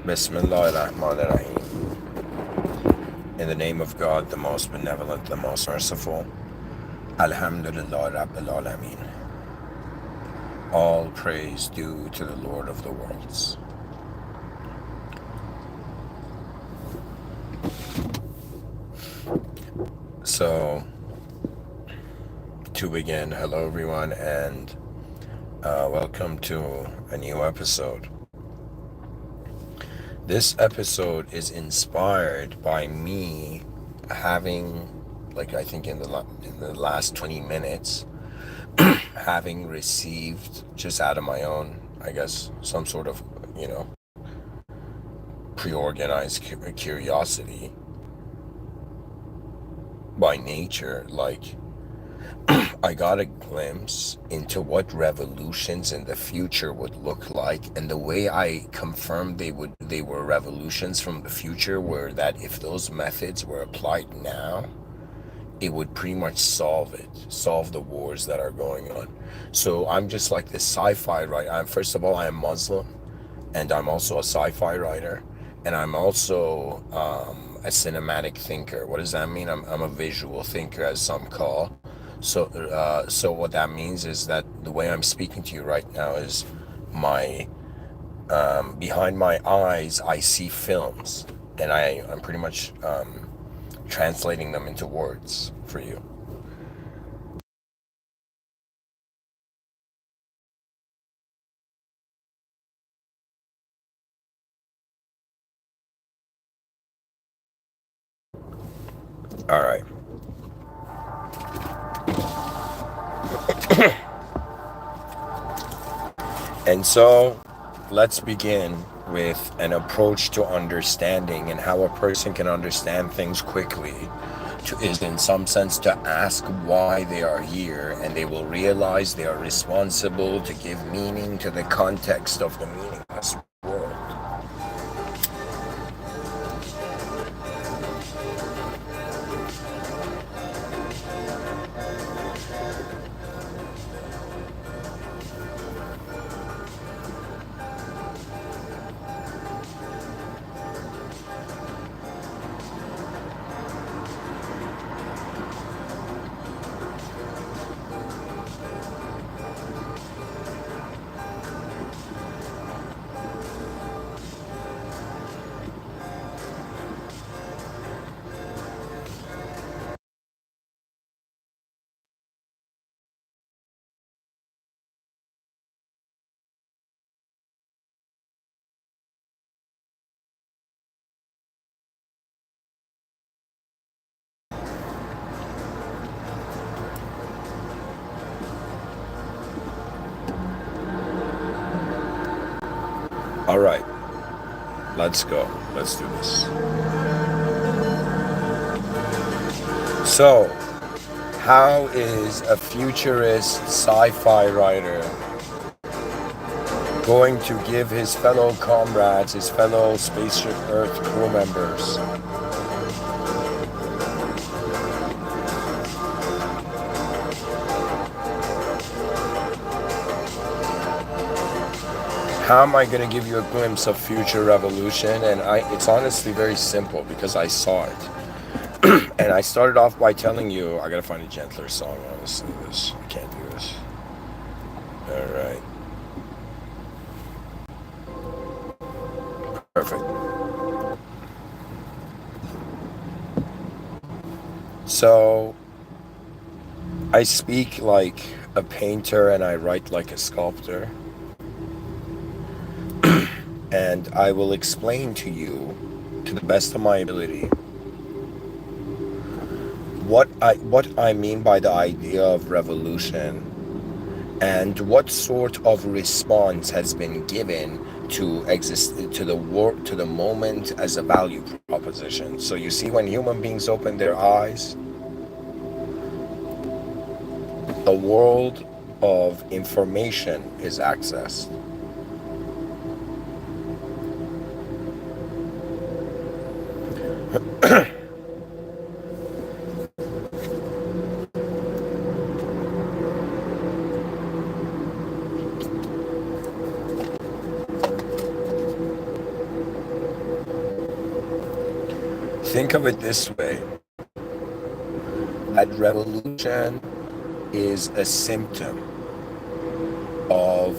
Bismillahirrahmanirrahim. In the name of God, the most benevolent, the most merciful. Alhamdulillah Rabbil Alameen. All praise due to the Lord of the worlds. So, to begin, hello everyone, and welcome to a new episode. This episode is inspired by me having, I think in the last 20 minutes, having received, just out of my own, I guess, some sort of, pre-organized curiosity by nature, I got a glimpse into what revolutions in the future would look like, and the way I confirmed they were revolutions from the future were that if those methods were applied now, it would pretty much solve the wars that are going on. So I'm just like this sci-fi writer. First of all, I am Muslim, and I'm also a sci-fi writer, and I'm also a cinematic thinker. What does that mean? I'm a visual thinker, as some call. So what that means is that the way I'm speaking to you right now is my behind my eyes, I see films, and I'm pretty much translating them into words for you. All right. And so let's begin with an approach to understanding, and how a person can understand things quickly is in some sense to ask why they are here, and they will realize they are responsible to give meaning to the context of the meaningless world. All right, let's go. Let's do this. So, how is a futurist sci-fi writer going to give his fellow comrades, his fellow Spaceship Earth crew members, how am I going to give you a glimpse of future revolution? And it's honestly very simple, because I saw it. And I started off by telling you, I got to find a gentler song, honestly. I can't do this. All right. Perfect. So, I speak like a painter and I write like a sculptor. And I will explain to you, to the best of my ability, what I mean by the idea of revolution, and what sort of response has been given to the moment as a value proposition. So you see, when human beings open their eyes, a world of information is accessed. Think of it this way, that revolution is a symptom of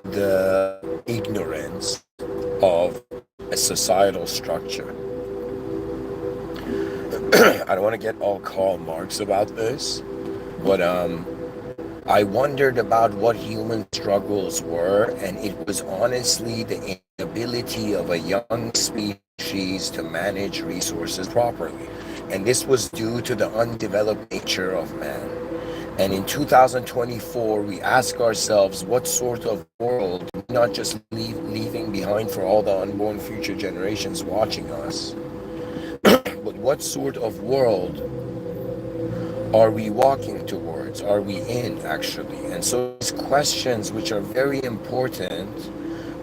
the ignorance of a societal structure. I don't want to get all Karl Marx about this, but I wondered about what human struggles were, and it was honestly the inability of a young species to manage resources properly. And this was due to the undeveloped nature of man. And in 2024, we ask ourselves what sort of world, not just leaving behind for all the unborn future generations watching us, but what sort of world are we walking towards? Are we in, actually? And so these questions, which are very important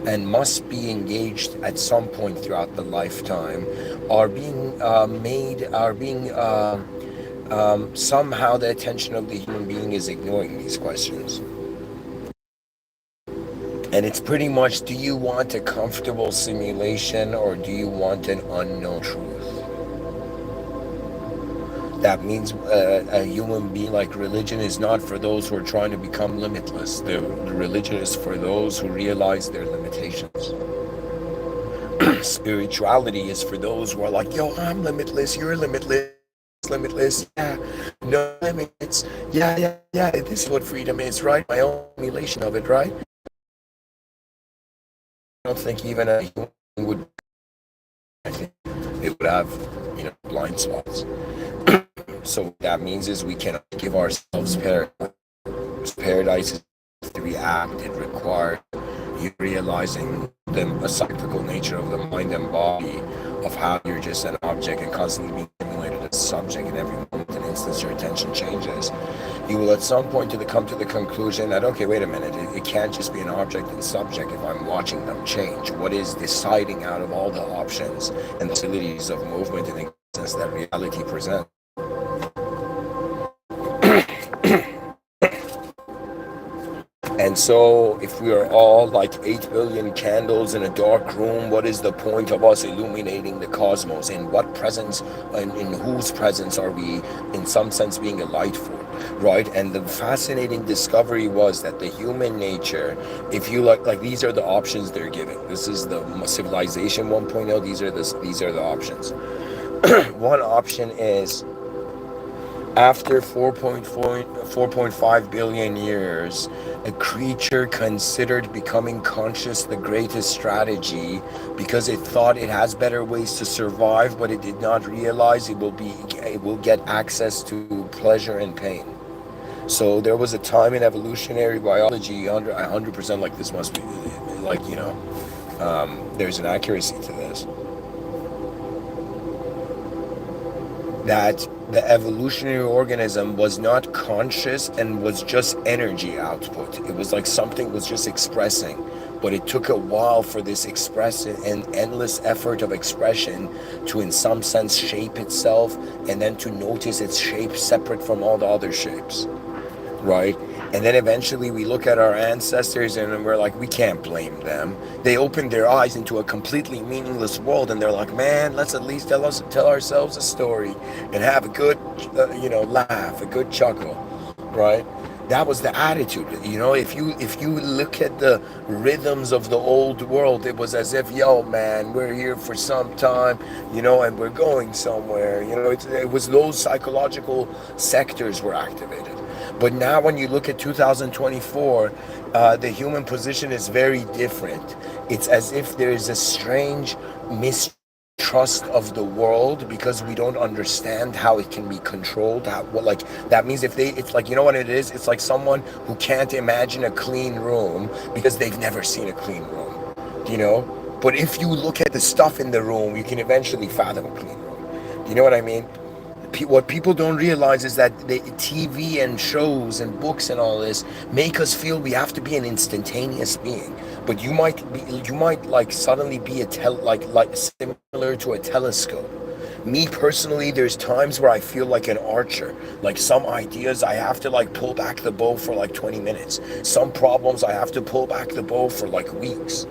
and must be engaged at some point throughout the lifetime, are being somehow the attention of the human being is ignoring these questions. And it's pretty much, do you want a comfortable simulation or do you want an unknown truth? That means a human being, like, religion is not for those who are trying to become limitless. The religion is for those who realize their limitations. Spirituality is for those who are like, yo, I'm limitless, you're limitless, yeah, no limits, yeah, this is what freedom is, right? My own simulation of it, right? I don't think even a human would, I think it would have, blind spots. So what that means is we cannot give ourselves paradise. Paradise is to be acted, required. You realizing the cyclical nature of the mind and body, of how you're just an object and constantly being stimulated as a subject, in every moment and instance your attention changes. You will at some point come to the conclusion that, okay, wait a minute, it can't just be an object and subject if I'm watching them change. What is deciding out of all the options and the facilities of movement and existence that reality presents? And so, if we are all like 8 billion candles in a dark room, what is the point of us illuminating the cosmos? In what presence, and in whose presence are we, in some sense, being a light for, right? And the fascinating discovery was that the human nature, if you like these are the options they're giving. This is the civilization 1.0. These are the options. One option is, after 4.5 billion years, a creature considered becoming conscious the greatest strategy because it thought it has better ways to survive, but it did not realize it will get access to pleasure and pain. So there was a time in evolutionary biology, 100% like this must be, like, there's an accuracy to this, that the evolutionary organism was not conscious and was just energy output. It was like something was just expressing, but it took a while for this expression and endless effort of expression to, in some sense, shape itself, and then to notice its shape separate from all the other shapes, right? And then eventually we look at our ancestors and we're like, we can't blame them. They opened their eyes into a completely meaningless world, and they're like, man, let's at least tell ourselves a story and have a good, laugh, a good chuckle, right? That was the attitude. If you look at the rhythms of the old world, it was as if, yo, man, we're here for some time, and we're going somewhere. It was those psychological sectors were activated. But now when you look at 2024, the human position is very different. It's as if there is a strange mistrust of the world because we don't understand how it can be controlled. That means it's like, you know what it is? It's like someone who can't imagine a clean room because they've never seen a clean room, But if you look at the stuff in the room, you can eventually fathom a clean room. You know what I mean? What people don't realize is that the TV and shows and books and all this make us feel we have to be an instantaneous being. But you might like suddenly be like similar to a telescope. Me personally, there's times where I feel like an archer. Like some ideas I have to like pull back the bow for like 20 minutes. Some problems I have to pull back the bow for like weeks.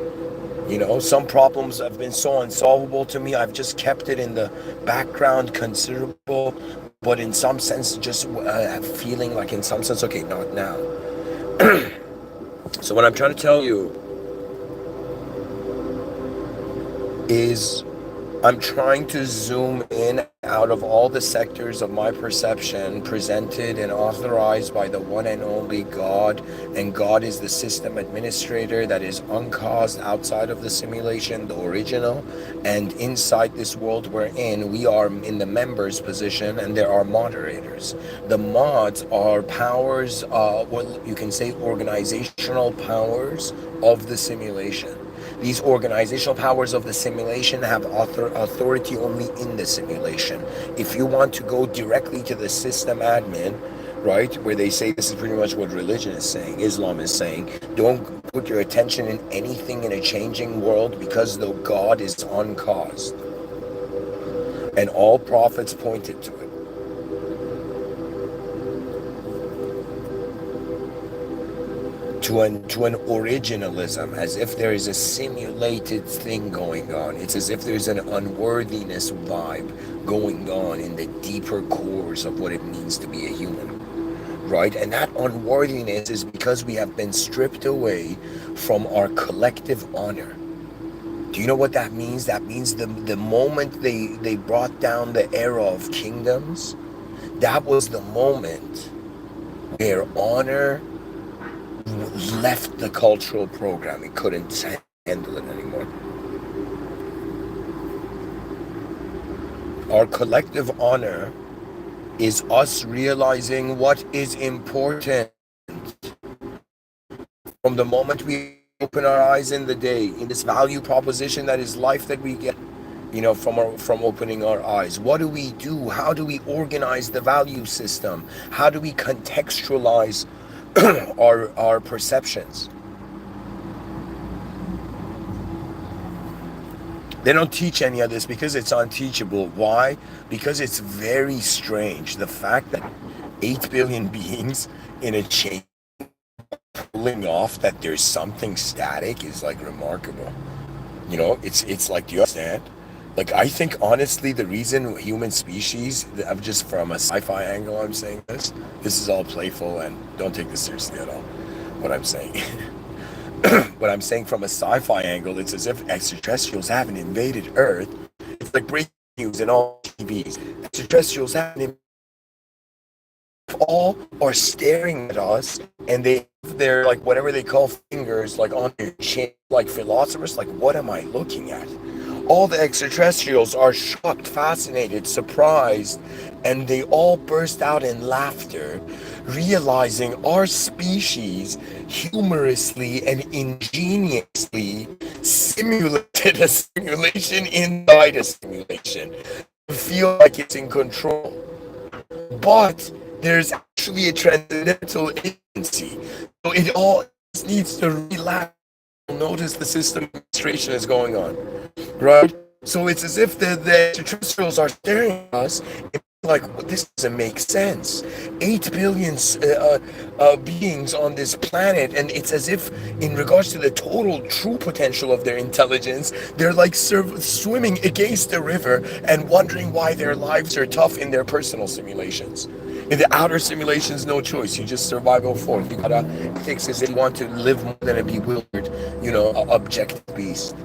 Some problems have been so unsolvable to me. I've just kept it in the background, considerable, but in some sense, just feeling like, in some sense, okay, not now. So what I'm trying to tell you is I'm trying to zoom in out of all the sectors of my perception presented and authorized by the one and only God. And God is the system administrator that is uncaused outside of the simulation, the original. And inside this world we're in, we are in the members position, and there are moderators. The mods are powers, what you can say, organizational powers of the simulation. These organizational powers of the simulation have authority only in the simulation. If you want to go directly to the system admin, right, where they say, this is pretty much what religion is saying, Islam is saying, don't put your attention in anything in a changing world, because the God is uncaused. And all prophets pointed to it. To an originalism, as if there is a simulated thing going on. It's as if there's an unworthiness vibe going on in the deeper cores of what it means to be a human, right? And that unworthiness is because we have been stripped away from our collective honor. Do you know what that means? That means the moment they brought down the era of kingdoms, that was the moment where honor left the cultural program. It couldn't handle it anymore. Our collective honor is us realizing what is important from the moment we open our eyes in the day, in this value proposition that is life that we get, from opening our eyes. What do we do? How do we organize the value system? How do we contextualize our perceptions? They don't teach any of this because it's unteachable. Why? Because it's very strange. The fact that 8 billion beings in a chain pulling off that there's something static is like remarkable. It's like, do you understand? Like, I think honestly, the reason human species, I'm just from a sci-fi angle, I'm saying this is all playful and don't take this seriously at all, what I'm saying. What I'm saying from a sci-fi angle, it's as if extraterrestrials haven't invaded Earth. It's like breaking news in all TVs. Extraterrestrials haven't all are staring at us, and they're like, whatever they call fingers, like on their chin, like philosophers, like, what am I looking at? All the extraterrestrials are shocked, fascinated, surprised, and they all burst out in laughter, realizing our species humorously and ingeniously simulated a simulation inside a simulation to feel like it's in control. But there's actually a transcendental agency. So it all needs to relax. Notice the system administration is going on, right? So it's as if the extraterrestrials are staring at us. It's like, well, this doesn't make sense. 8 billion beings on this planet, and it's as if, in regards to the total true potential of their intelligence, they're like swimming against the river and wondering why their lives are tough in their personal simulations. In the outer simulations, no choice. You just survival forth. You gotta fix this if you want to live more than a bewildered, objective beast.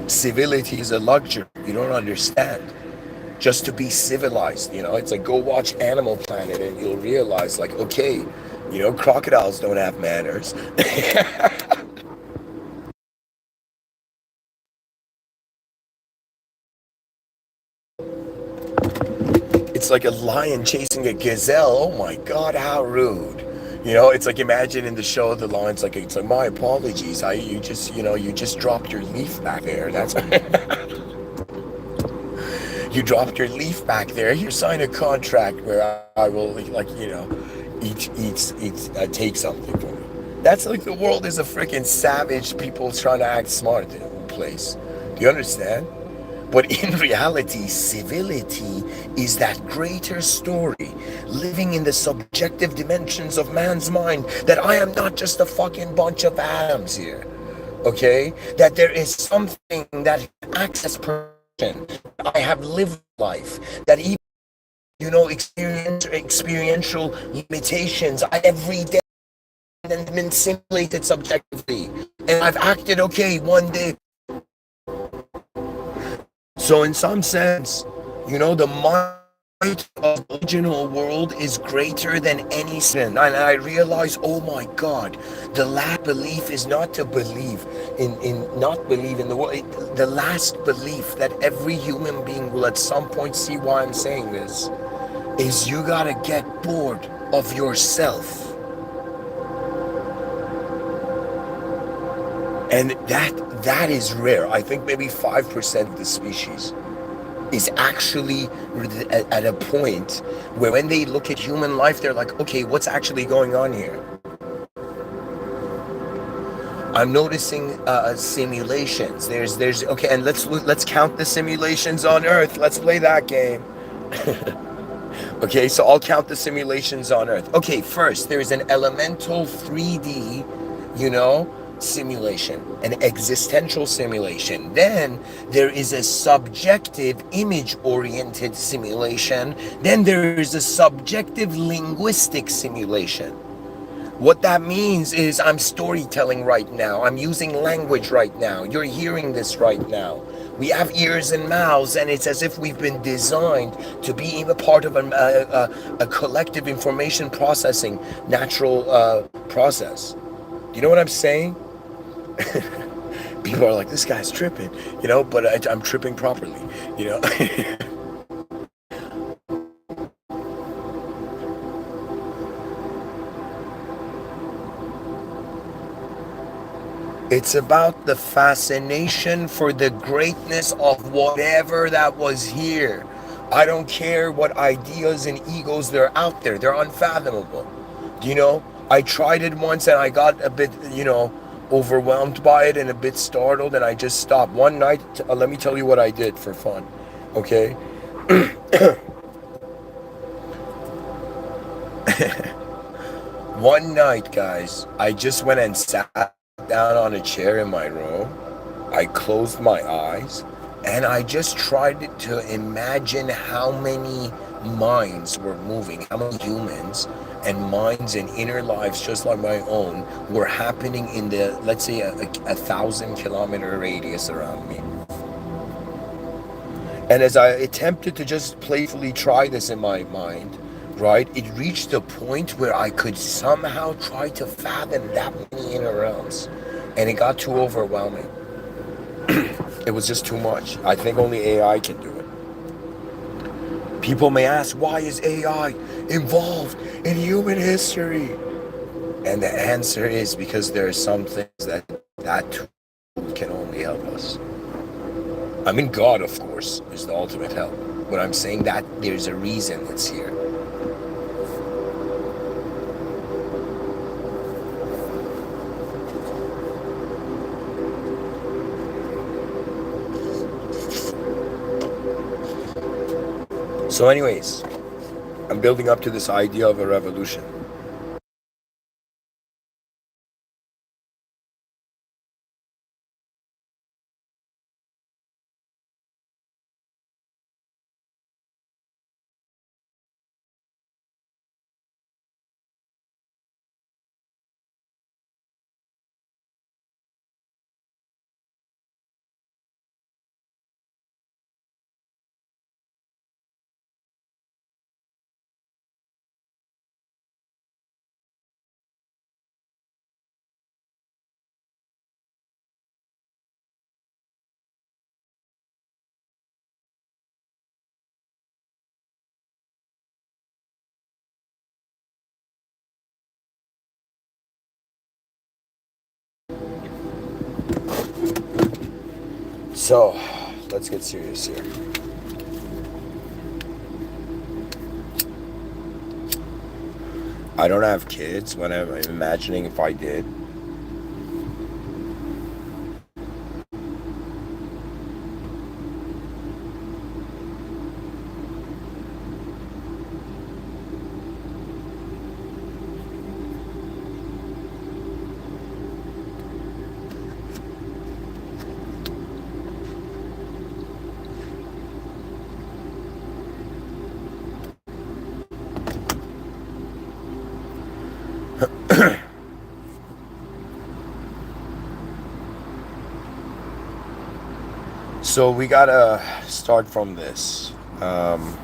Civility is a luxury. You don't understand. Just to be civilized, it's like, go watch Animal Planet and you'll realize, like, okay, crocodiles don't have manners. It's like a lion chasing a gazelle. Oh my God, how rude. It's like, imagine in the show, the lion's like, it's like, my apologies. You just dropped your leaf back there. That's you dropped your leaf back there. You signed a contract where I will, like, take something from you. That's like, the world is a freaking savage, people trying to act smart place. Do you understand? But in reality, civility is that greater story, living in the subjective dimensions of man's mind, that I am not just a fucking bunch of atoms here. Okay, that there is something that access perception. I have lived life that even experiential limitations. I every day and been simulated subjectively, and I've acted okay one day. So in some sense, the might of the original world is greater than any sin. And I realize, oh my God, the last belief is not to believe in not believe in the world. The last belief that every human being will at some point see why I'm saying this is you gotta get bored of yourself. And that is rare. I think maybe 5% of the species is actually at a point where when they look at human life, they're like, okay, what's actually going on here? I'm noticing simulations. There's okay, and let's count the simulations on Earth. Let's play that game. Okay, so I'll count the simulations on Earth. Okay, first, there's an elemental 3D, simulation, an existential simulation. Then there is a subjective image-oriented simulation. Then there is a subjective linguistic simulation. What that means is I'm storytelling right now. I'm using language right now. You're hearing this right now. We have ears and mouths, and it's as if we've been designed to be a part of a collective information processing natural process. You know what I'm saying? People are like, this guy's tripping, but I'm tripping properly, It's about the fascination for the greatness of whatever that was here. I don't care what ideas and egos there are out there. They're unfathomable. I tried it once and I got a bit, overwhelmed by it and a bit startled, and I just stopped. One night, let me tell you what I did for fun. Okay? One night, guys, I just went and sat down on a chair in my room. I closed my eyes and I just tried to imagine how many minds were moving, how many humans and minds and inner lives just like my own were happening in the, let's say, a 1,000-kilometer radius around me. And as I attempted to just playfully try this in my mind, right, it reached a point where I could somehow try to fathom that many inner realms. And it got too overwhelming. It was just too much. I think only AI can do it. People may ask, why is AI involved in human history? And the answer is because there are some things that tool can only help us. I mean, God, of course, is the ultimate help. But I'm saying that there's a reason it's here. So anyways, I'm building up to this idea of a revolution. So, let's get serious here. I don't have kids, but I'm imagining if I did. So we gotta start from this. Um,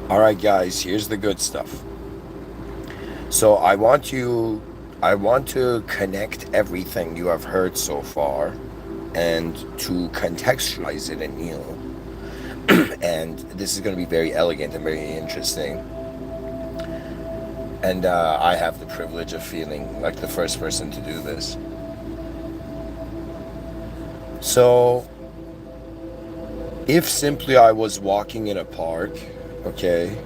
all right, guys, here's the good stuff. So I want to connect everything you have heard so far and to contextualize it anew. And this is going to be very elegant and very interesting. And I have the privilege of feeling like the first person to do this. So, if simply I was walking in a park, okay,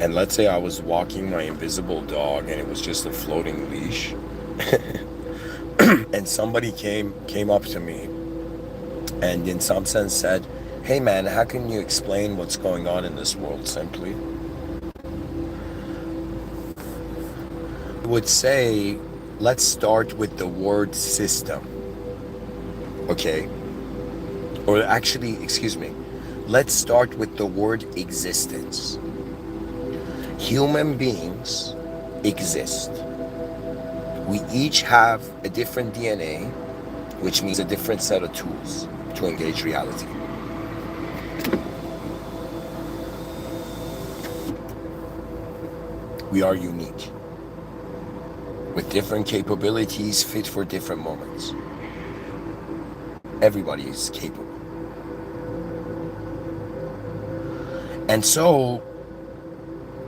and let's say I was walking my invisible dog and it was just a floating leash, and somebody came up to me and in some sense said, "Hey man, how can you explain what's going on in this world simply?" I would say, let's start with the word system, okay? Or actually, excuse me, let's start with the word existence. Human beings exist. We each have a different DNA, which means a different set of tools to engage reality. We are unique, with different capabilities fit for different moments. Everybody is capable. And so,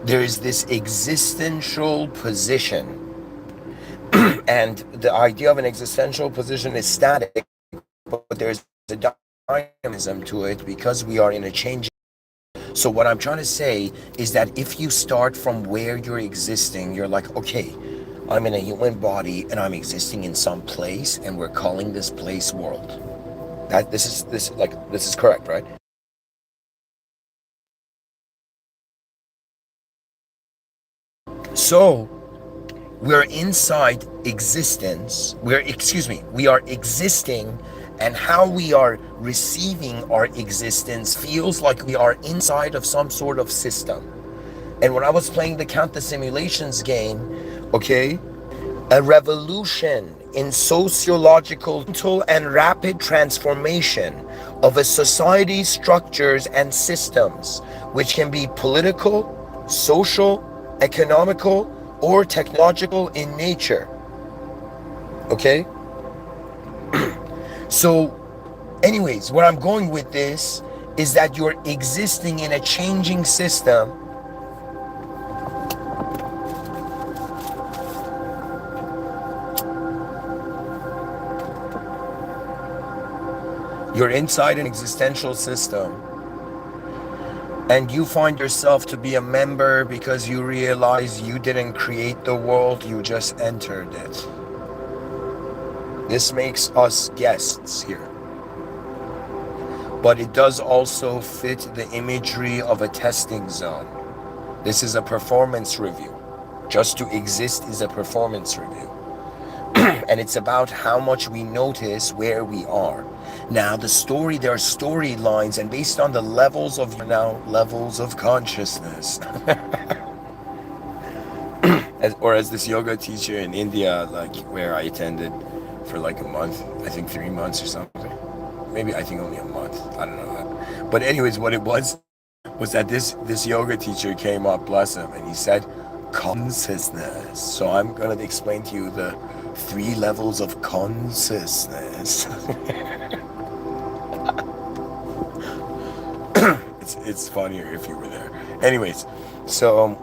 there is this existential position. And the idea of an existential position is static, but there's a dynamism to it because we are in a changing. So what I'm trying to say is that if you start from where you're existing, you're like, okay, I'm in a human body and I'm existing in some place and we're calling this place world. That this is correct, right? So we're inside existence. We are existing, and how we are receiving our existence feels like we are inside of some sort of system. And when I was playing the Count the Simulations game, okay, a revolution in sociological and rapid transformation of a society's structures and systems, which can be political, social, economical, or technological in nature. Okay? So, anyways, where I'm going with this is that you're existing in a changing system. You're inside an existential system, and you find yourself to be a member because you realize you didn't create the world, you just entered it. This makes us guests here. But it does also fit the imagery of a testing zone. This is a performance review. Just to exist is a performance review. And it's about how much we notice where we are. Now, there are storylines, and based on the levels of consciousness. As this yoga teacher in India, like where I attended for like a month, I think 3 months or something. Maybe I think only a month. I don't know that. But anyways, what it was that this yoga teacher came up, bless him, and he said consciousness. So I'm gonna explain to you the 3 levels of consciousness. It's funnier if you were there. Anyways, so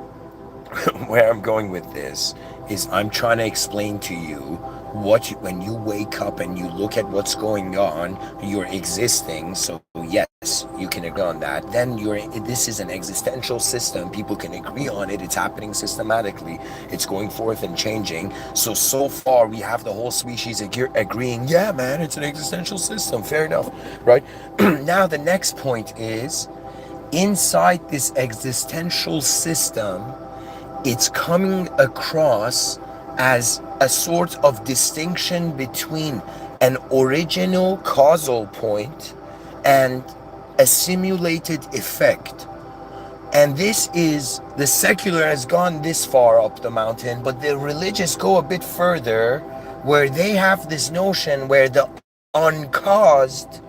where I'm going with this is I'm trying to explain to you when you wake up and you look at what's going on, you're existing. So yes, you can agree on that. Then this is an existential system. People can agree on it. It's happening systematically. It's going forth and changing. So far we have the whole species agreeing, yeah man, it's an existential system. Fair enough, right? Now the next point is, inside this existential system, it's coming across as a sort of distinction between an original causal point and a simulated effect. And this is, the secular has gone this far up the mountain, but the religious go a bit further, where they have this notion where the uncaused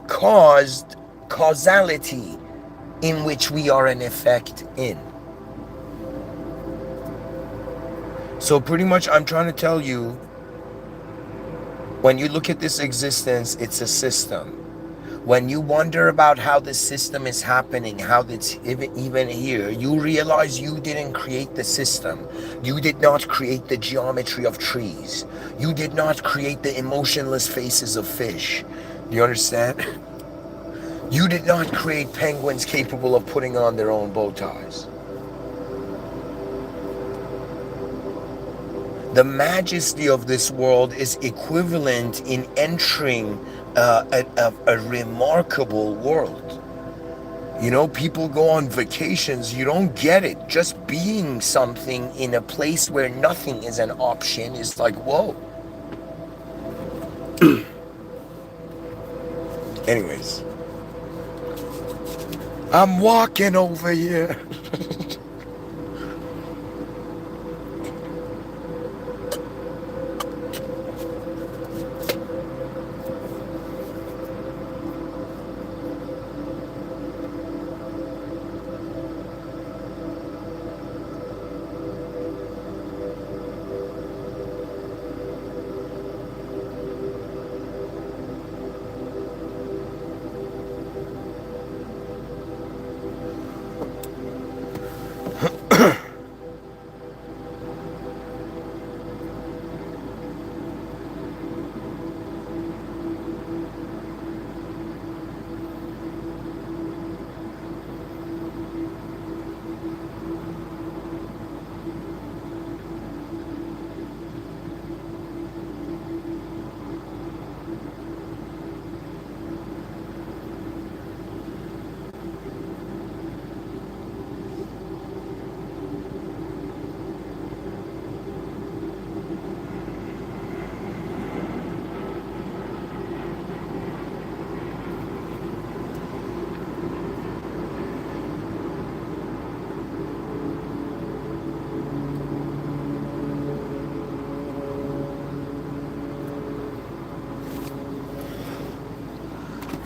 caused causality in which we are an effect in. So pretty much I'm trying to tell you, when you look at this existence, it's a system. When you wonder about how the system is happening, how it's even here, you realize you didn't create the system. You did not create the geometry of trees. You did not create the emotionless faces of fish. Do you understand? You did not create penguins capable of putting on their own bow ties. The majesty of this world is equivalent in entering a remarkable world. You know, people go on vacations, you don't get it. Just being something in a place where nothing is an option is like, whoa. Anyways, I'm walking over here.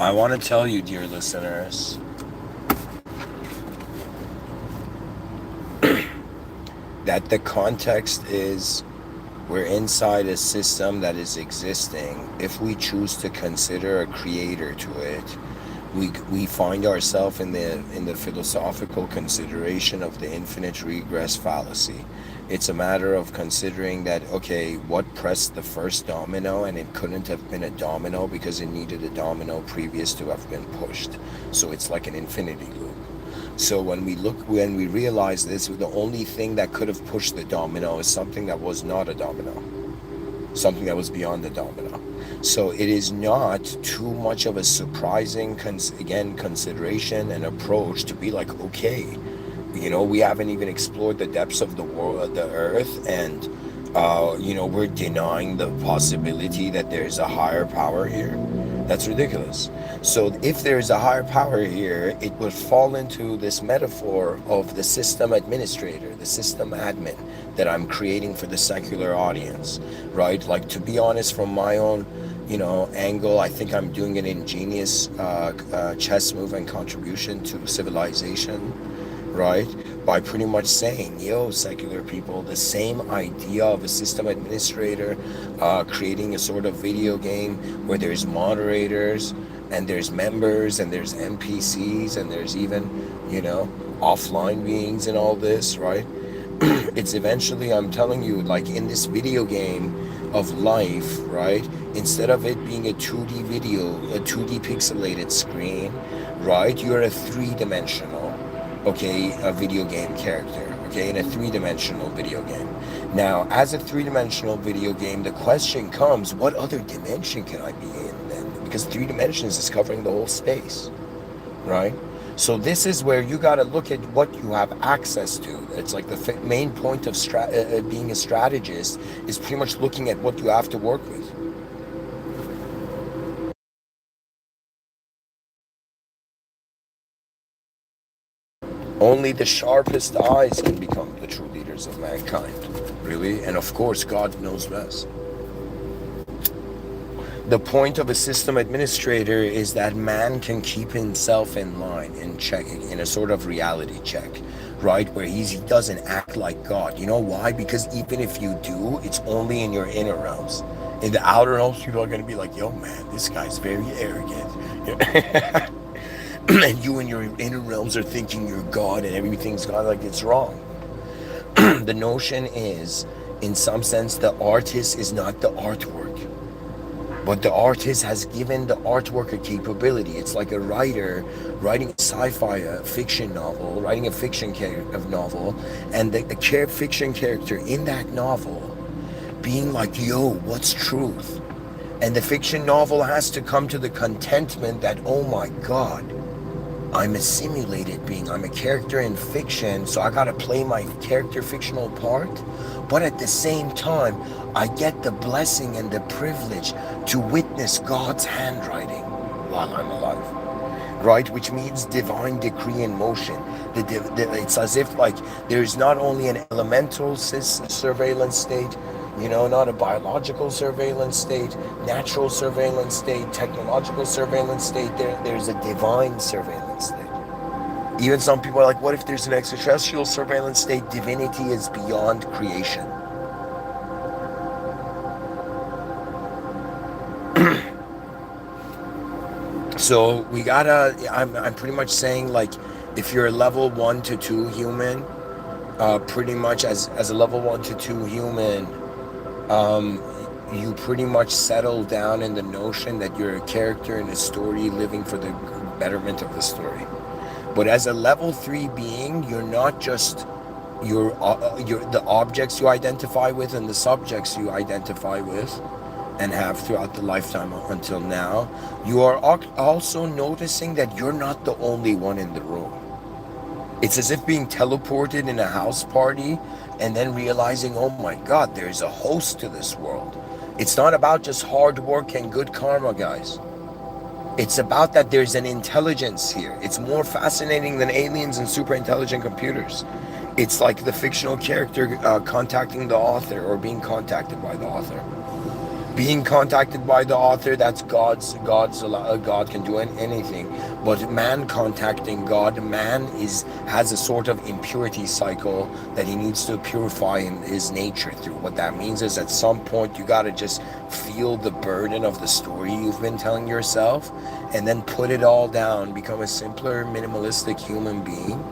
I want to tell you, dear listeners, that the context is, we're inside a system that is existing. If we choose to consider a creator to it, we find ourselves in the philosophical consideration of the infinite regress fallacy. It's a matter of considering that, okay, what pressed the first domino, and it couldn't have been a domino because it needed a domino previous to have been pushed. So it's like an infinity loop. So when we realize this, the only thing that could have pushed the domino is something that was not a domino, something that was beyond the domino. So it is not too much of a surprising, consideration and approach to be like, okay, you know, we haven't even explored the depths of the world, the earth, and you know, we're denying the possibility that there's a higher power here. That's ridiculous. So if there's a higher power here, it would fall into this metaphor of the system administrator, the system admin that I'm creating for the secular audience, right? Like, to be honest, from my own, you know, angle, I think I'm doing an ingenious chess move and contribution to civilization, right? By pretty much saying, yo, secular people, the same idea of a system administrator creating a sort of video game where there's moderators and there's members and there's NPCs and there's even, you know, offline beings and all this, right? It's eventually, I'm telling you, like in this video game, of life, right? Instead of it being a 2D video, a 2D pixelated screen, right? You're a three-dimensional, okay, a video game character, okay, in a three-dimensional video game. Now, as a three-dimensional video game, the question comes, what other dimension can I be in then? Because three dimensions is covering the whole space, right? So this is where you got to look at what you have access to. It's like the main point of being a strategist is pretty much looking at what you have to work with. Only the sharpest eyes can become the true leaders of mankind, really. And of course, God knows best. The point of a system administrator is that man can keep himself in line, in check, in a sort of reality check, right? Where he doesn't act like God. You know why? Because even if you do, it's only in your inner realms. In the outer realms, people are going to be like, yo, man, this guy's very arrogant. And you in your inner realms are thinking you're God and everything's God. Like, it's wrong. The notion is, in some sense, the artist is not the artwork. But the artist has given the artwork a capability. It's like a writer writing a sci-fi fiction novel, writing a fiction novel, and the fiction character in that novel being like, yo, what's truth? And the fiction novel has to come to the contentment that, oh my God, I'm a simulated being. I'm a character in fiction, so I gotta play my character fictional part. But at the same time, I get the blessing and the privilege to witness God's handwriting while I'm alive, right? Which means divine decree in motion. It's as if like there's not only an elemental surveillance state, you know, not a biological surveillance state, natural surveillance state, technological surveillance state. There's a divine surveillance state. Even some people are like, what if there's an extraterrestrial surveillance state? Divinity is beyond creation. So we gotta, I'm pretty much saying, like, if you're a level 1 to 2 human, pretty much as a level 1 to 2 human, you pretty much settle down in the notion that you're a character in a story living for the betterment of the story. But as a level 3 being, you're not just you're the objects you identify with and the subjects you identify with and have throughout the lifetime until now. You are also noticing that you're not the only one in the room. It's as if being teleported in a house party and then realizing, oh my God, there's a host to this world. It's not about just hard work and good karma, guys. It's about that there's an intelligence here. It's more fascinating than aliens and super intelligent computers. It's like the fictional character contacting the author or being contacted by the author. Being contacted by the author, that's God can do anything. But man contacting God, man has a sort of impurity cycle that he needs to purify in his nature through. What that means is at some point you got to just feel the burden of the story you've been telling yourself and then put it all down, become a simpler, minimalistic human being,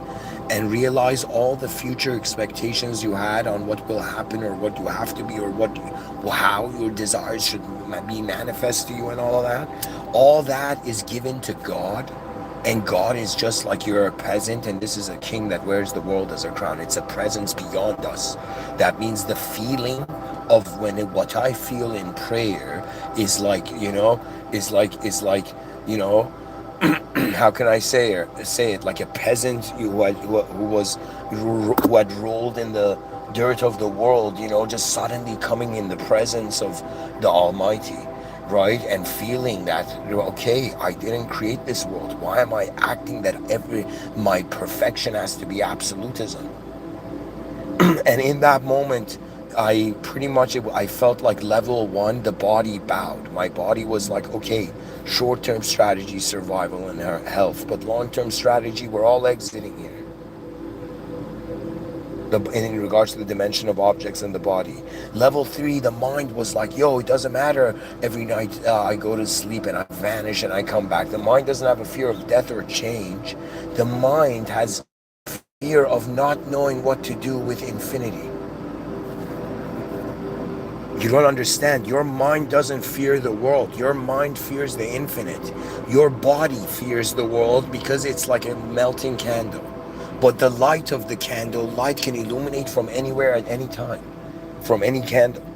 and realize all the future expectations you had on what will happen or what you have to be or how your desires should be manifest to you and all of that. All that is given to God, and God is just like you're a peasant and this is a king that wears the world as a crown. It's a presence beyond us. That means the feeling of what I feel in prayer is like, you know, how can I say it, like a peasant who had rolled in the dirt of the world, you know, just suddenly coming in the presence of the Almighty, right? And feeling that, okay, I didn't create this world. Why am I acting that my perfection has to be absolutism? And in that moment, I felt like level 1, the body bowed. My body was like, okay, short-term strategy, survival and health, but long-term strategy, we're all exiting here. In regards to the dimension of objects in the body. Level 3, the mind was like, yo, it doesn't matter every night I go to sleep and I vanish and I come back. The mind doesn't have a fear of death or change. The mind has fear of not knowing what to do with infinity. You don't understand. Your mind doesn't fear the world. Your mind fears the infinite. Your body fears the world because it's like a melting candle. But the light of the candle, light can illuminate from anywhere at any time, from any candle.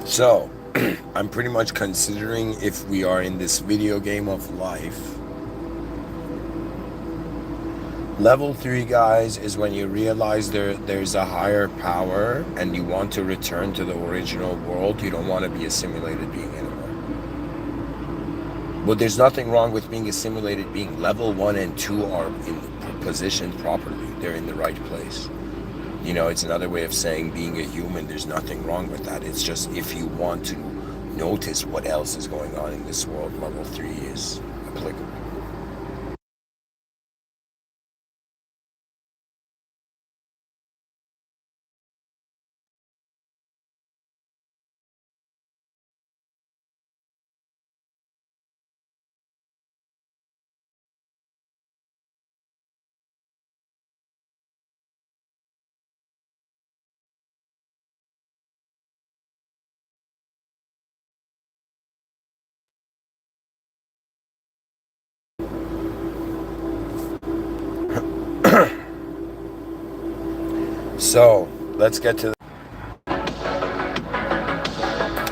So, I'm pretty much considering if we are in this video game of life. Level 3, guys, is when you realize there's a higher power and you want to return to the original world. You don't want to be a simulated being anymore. But there's nothing wrong with being a simulated being. Level 1 and 2 are positioned properly. They're in the right place. You know, it's another way of saying being a human. There's nothing wrong with that. It's just if you want to notice what else is going on in this world, level 3 is applicable. So, let's get to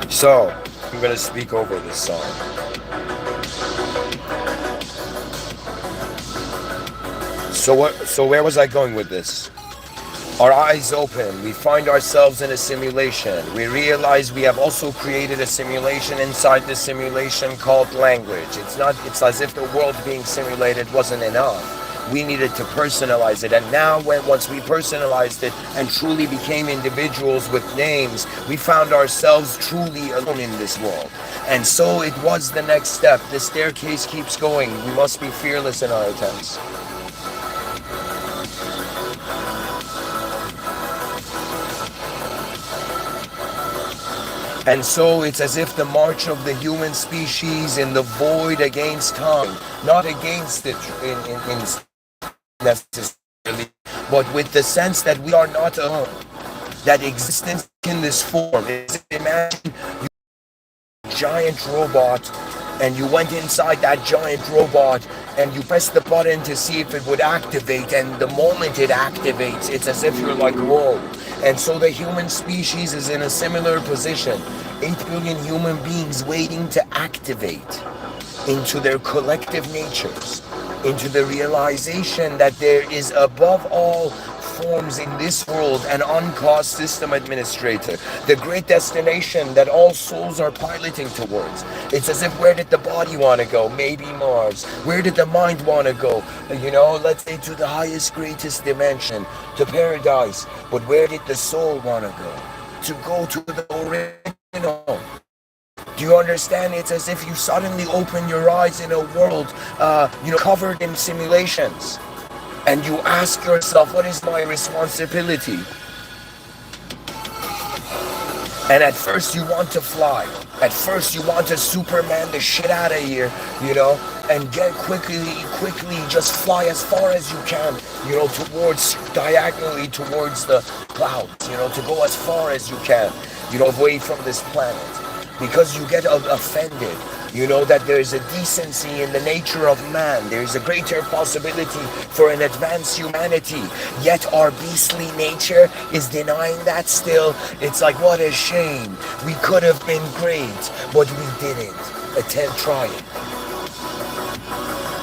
So, I'm going to speak over this song. So where was I going with this? Our eyes open, we find ourselves in a simulation. We realize we have also created a simulation inside the simulation called language. It's as if the world being simulated wasn't enough. We needed to personalize it. And now once we personalized it and truly became individuals with names, we found ourselves truly alone in this world. And so it was the next step. The staircase keeps going. We must be fearless in our attempts. And so it's as if the march of the human species in the void against time, not against it in necessarily, but with the sense that we are not alone, that existence in this form is, imagine you giant robot and you went inside that giant robot and you press the button to see if it would activate, and the moment it activates, it's as if you're like, whoa. And so the human species is in a similar position. 8 billion human beings waiting to activate into their collective natures, into the realization that there is above all forms in this world an uncaused system administrator, the great destination that all souls are piloting towards. It's as if, where did the body want to go? Maybe Mars. Where did the mind want to go? You know, let's say to the highest, greatest dimension, to paradise. But where did the soul want to go? To go to the original. Do you understand? It's as if you suddenly open your eyes in a world, covered in simulations. And you ask yourself, what is my responsibility? And at first you want to fly. At first you want to Superman the shit out of here, and get quickly, just fly as far as you can, diagonally towards the clouds, to go as far as you can, away from this planet. Because you get offended, that there's a decency in the nature of man. There's a greater possibility for an advanced humanity. Yet our beastly nature is denying that still. It's like, what a shame. We could have been great, but we didn't. Try it.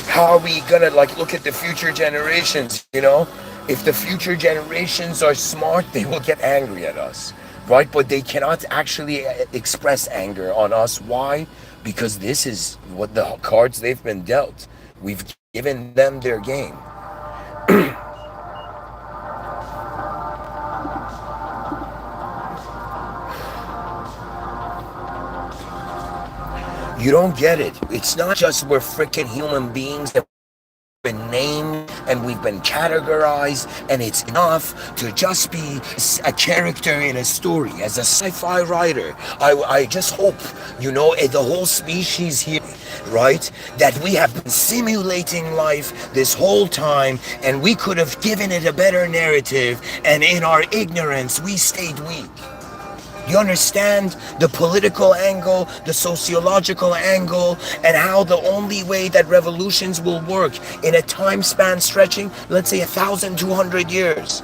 How are we gonna look at the future generations, If the future generations are smart, they will get angry at us. Right? But they cannot actually express anger on us. Why? because this is what the cards they've been dealt. We've given them their game. You don't get it. It's not just we're freaking human beings that been named and we've been categorized, and it's enough to just be a character in a story. As a sci-fi writer, I just hope, the whole species here, right, that we have been simulating life this whole time, and we could have given it a better narrative, and in our ignorance we stayed weak. You understand the political angle, the sociological angle, and how the only way that revolutions will work in a time span stretching, let's say 1,200 years.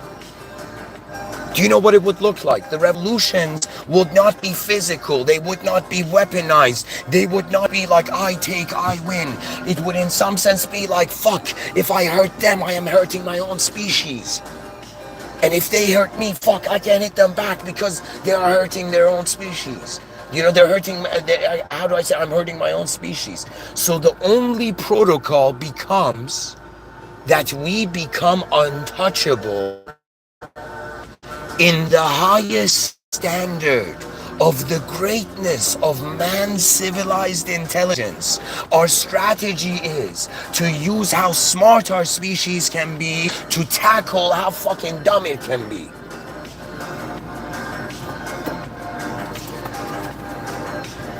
Do you know what it would look like? The revolutions would not be physical. They would not be weaponized. They would not be like, I take, I win. It would in some sense be like, fuck, if I hurt them, I am hurting my own species. And if they hurt me, fuck, I can't hit them back because they are hurting their own species. They're hurting, how do I say, I'm hurting my own species. So the only protocol becomes that we become untouchable in the highest standard of the greatness of man's civilized intelligence. Our strategy is to use how smart our species can be to tackle how fucking dumb it can be.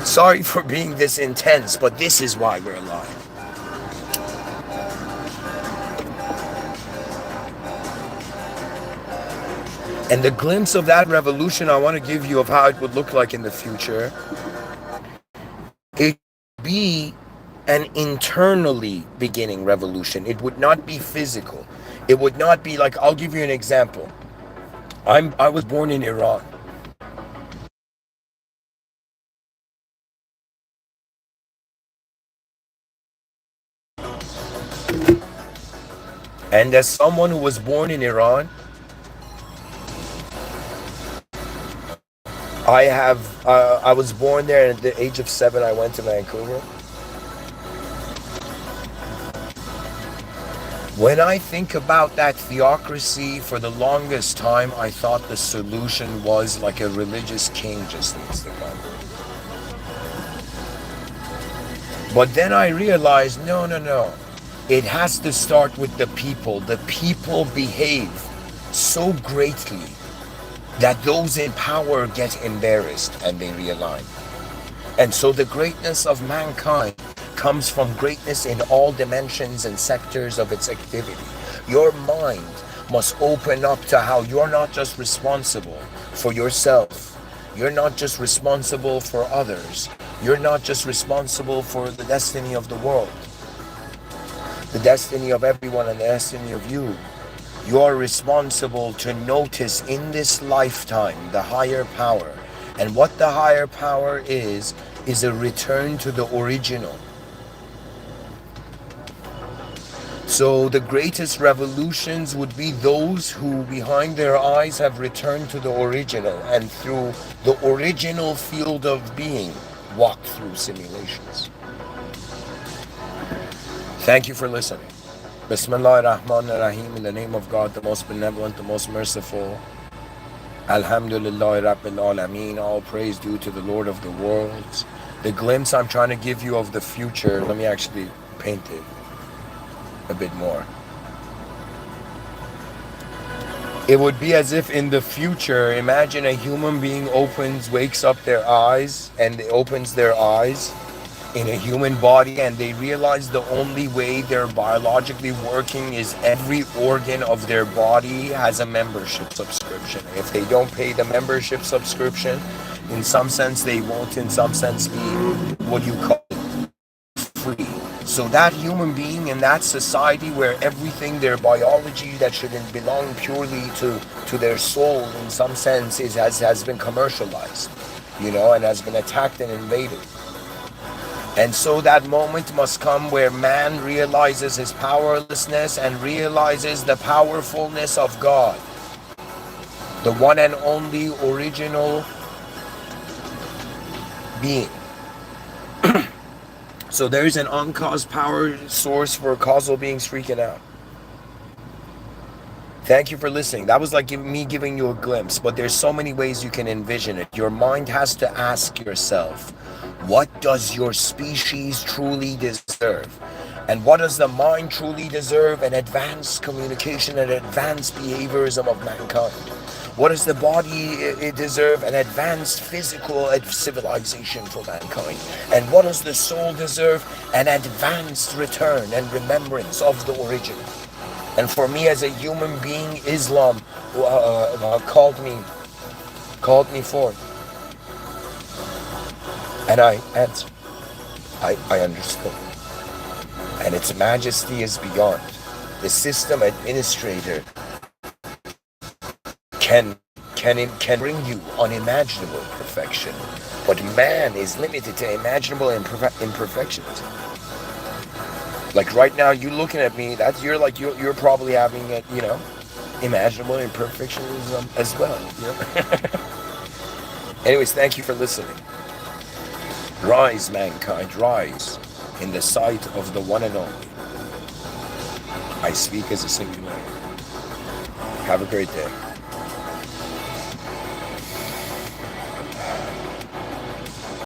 Sorry for being this intense, but this is why we're alive. And the glimpse of that revolution I want to give you of how it would look like in the future, it would be an internally beginning revolution. It would not be physical. It would not be like, I'll give you an example. I was born in Iran. And as someone who was born in Iran, I was born there, and at the age of 7 I went to Vancouver. When I think about that theocracy, for the longest time I thought the solution was like a religious king just needs to come. But then I realized, no. It has to start with the people. The people behave so greatly that those in power get embarrassed and they realign. And so the greatness of mankind comes from greatness in all dimensions and sectors of its activity. Your mind must open up to how you're not just responsible for yourself. You're not just responsible for others. You're not just responsible for the destiny of the world, the destiny of everyone, and the destiny of you. You're responsible to notice in this lifetime the higher power. And what the higher power is a return to the original. So the greatest revolutions would be those who behind their eyes have returned to the original, and through the original field of being walk through simulations. Thank you for listening. Bismillah ar-Rahman ar-Rahim, in the name of God, the most benevolent, the most merciful. Alhamdulillah Rabbil Alameen, all praise due to the Lord of the worlds. The glimpse I'm trying to give you of the future, let me actually paint it a bit more. It would be as if in the future, imagine a human being wakes up their eyes, and opens their eyes in a human body, and they realize the only way they're biologically working is every organ of their body has a membership subscription. If they don't pay the membership subscription, in some sense they won't in some sense be what you call free. So that human being in that society where everything, their biology that shouldn't belong purely to their soul in some sense has been commercialized, and has been attacked and invaded. And so that moment must come where man realizes his powerlessness and realizes the powerfulness of God, the one and only original being. So there's an uncaused power source for causal beings freaking out. Thank you for listening. That was like me giving you a glimpse, but there's so many ways you can envision it. Your mind has to ask yourself, what does your species truly deserve? And what does the mind truly deserve? An advanced communication and advanced behaviorism of mankind. What does the body deserve? An advanced physical civilization for mankind. And what does the soul deserve? An advanced return and remembrance of the origin. And for me as a human being, Islam called me forth. And I answered. I understood. And its majesty is beyond. The system administrator can bring you unimaginable perfection, but man is limited to imaginable imperfections. Like right now, you looking at me, that's you're probably having it, imaginable imperfectionism as well. Anyways, thank you for listening. Rise, mankind, rise in the sight of the one and only. I speak as a singularity. Have a great day.